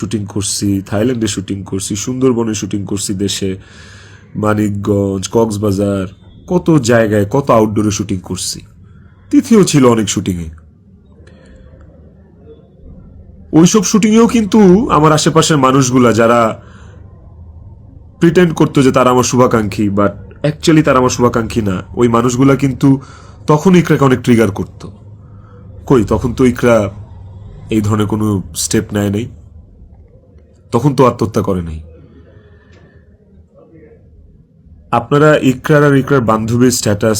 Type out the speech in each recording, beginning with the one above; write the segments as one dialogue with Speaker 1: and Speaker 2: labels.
Speaker 1: Shooting করছি, থাইল্যান্ডে shooting করছি, সুন্দরবনে শুটিং করছি, দেশে মানিকগঞ্জ, কক্সবাজার, কত জায়গায় কত আউটডোরে শুটিং করছি। তিথিও ছিল অনেক শুটিংয়ে। ওইসব শুটিংয়েও কিন্তু আমার আশেপাশের মানুষগুলা যারা প্রিটেন্ড করতো যে তারা আমার শুভাকাঙ্ক্ষী, বাট অ্যাকচুয়ালি তারা আমার শুভাকাঙ্ক্ষী না, ওই মানুষগুলা কিন্তু তখন ইকরাকে অনেক ট্রিগার করতো। কই, তখন তো ইকরা এই ধরনের কোনো স্টেপ নেয় নাই, তখন তো আত্মহত্যা করে নাই। আপনারা ইকরার আর ইকরার বান্ধবীর স্ট্যাটাস,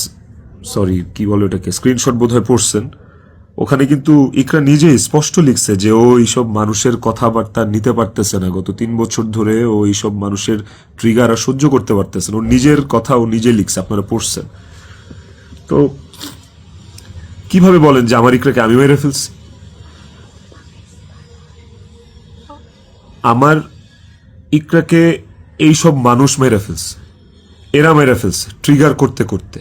Speaker 1: সরি কি বলে ওটাকে, স্ক্রিনশট বোধহয় পড়ছেন। ওখানে কিন্তু ইকরা নিজেই স্পষ্ট লিখছে যে ও এইসব মানুষের কথাবার্তা নিতে পারতেছে না, গত 3 বছর ধরে ও এইসব মানুষের ট্রিগার আর সহ্য করতে পারতেছে না। ওর নিজের কথা ও নিজে লিখছে, আপনারা পড়ছেন। তো কিভাবে বলেন যে আমার ইকরাকে আমি মেরে ফেলছি? আমার ইকরাকে এইসব মানুষ মেরে ফেলছে, এরা মেরে ফেলছে ট্রিগার করতে করতে,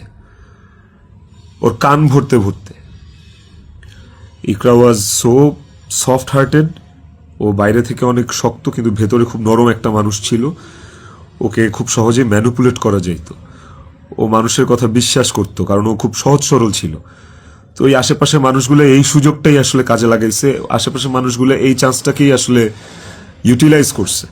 Speaker 1: ওর কান ভরতে ভরতে। ইকরা ওয়াজ সো সফট হার্টেড, ও বাইরে থেকে অনেক শক্ত কিন্তু ভেতরে খুব নরম একটা মানুষ ছিল। ওকে খুব সহজে ম্যানিপুলেট করা যেত, ও মানুষের কথা বিশ্বাস করত, কারণ ও খুব সহজ সরল ছিল। তো এই আশেপাশের মানুষগুলো এই সুযোগটাই আসলে কাজে লাগাইছে, আশেপাশের মানুষগুলো এই চান্সটাকেই আসলে ইউটিলাইজ করছে।